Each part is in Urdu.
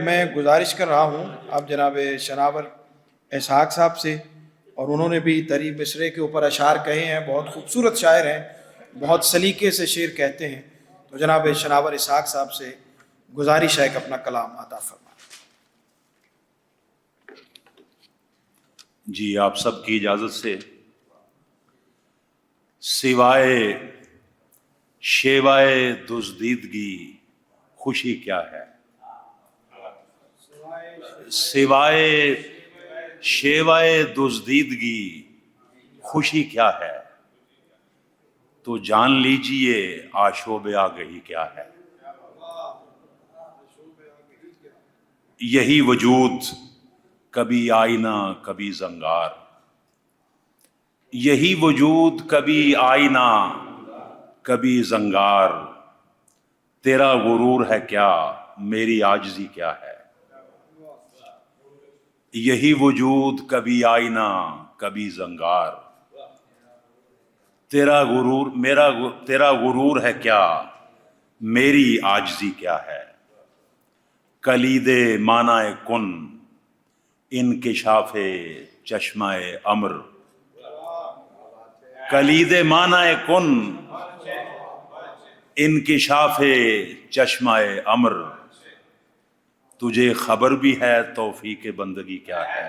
میں گزارش کر رہا ہوں اب جناب شناور اسحاق صاحب سے، اور انہوں نے بھی طریب مصرے کے اوپر اشعار کہے ہیں، بہت خوبصورت شاعر ہیں، بہت سلیقے سے شعر کہتے ہیں، تو جناب شناور اسحاق صاحب سے گزارش ہے کہ اپنا کلام عطا فرمائیں۔ جی آپ سب کی اجازت سے سوائے شیوائے دزدیدگی خوشی کیا ہے، سوائے شیوائے دزدیدگی خوشی کیا ہے، تو جان لیجئے آشوب آگہی کیا ہے۔ یہی وجود کبھی آئینہ کبھی زنگار، یہی وجود کبھی آئینہ کبھی زنگار، تیرا غرور ہے کیا میری عاجزی کیا ہے۔ یہی وجود کبھی آئینہ کبھی زنگار، تیرا غرور ہے کیا میری عاجزی کیا ہے۔ کلید معنی کن انکشاف چشمہ امر، کلید معنی کن انکشاف چشمہ امر، تجھے خبر بھی ہے توفیق بندگی کیا ہے۔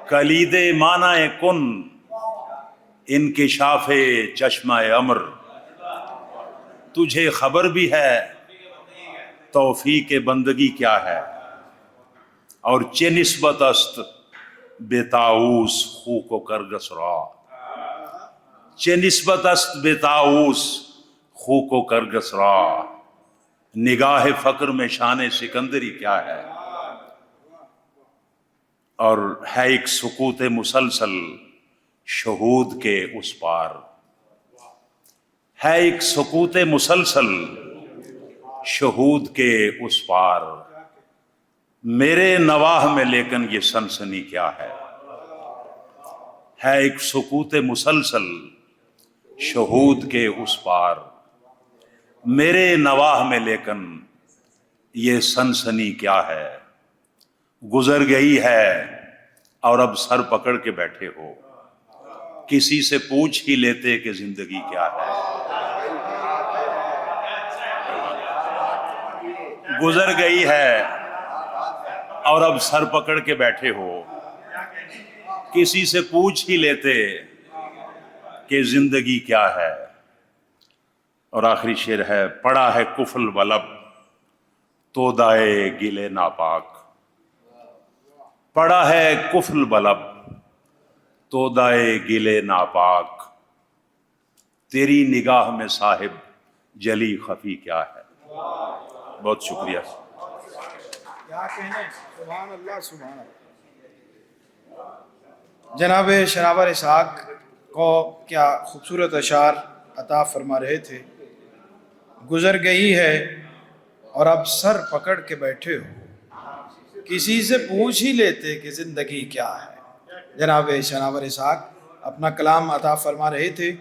کلید معنی کن انکشاف چشمہ امر، تجھے خبر بھی ہے توفیق بندگی کیا ہے۔ اور چه نسبت است به طاووس خوک و کرگس را، چه نسبت است به طاووس خوک و کرگس را، نگاہ فقر میں شان سکندری کیا ہے۔ اور ہے ایک سکوت مسلسل شہود کے اس پار، ہے ایک سکوت مسلسل شہود کے اس پار، میرے نواح میں لیکن یہ سنسنی کیا ہے۔ ہے ایک سکوت مسلسل شہود کے اس پار، میرے نواح میں لیکن یہ سنسنی کیا ہے۔ گزر گئی ہے اور اب سر پکڑ کے بیٹھے ہو، کسی سے پوچھ ہی لیتے کہ زندگی کیا ہے۔ گزر گئی ہے اور اب سر پکڑ کے بیٹھے ہو، کسی سے پوچھ ہی لیتے کہ زندگی کیا ہے۔ اور آخری شعر ہے، پڑا ہے کفل بلب تو دائے گلے ناپاک، پڑا ہے کفل بلب تو دائے گلے ناپاک، تیری نگاہ میں صاحب جلی خفی کیا ہے۔ بہت شکریہ۔ کیا کہنے، سبحان اللہ سبحان اللہ۔ جناب شناور اسحاق کو کیا خوبصورت اشعار عطا فرما رہے تھے۔ گزر گئی ہے اور اب سر پکڑ کے بیٹھے ہو، کسی سے پوچھ ہی لیتے کہ زندگی کیا ہے۔ جناب شناور اسحاق اپنا کلام عطا فرما رہے تھے۔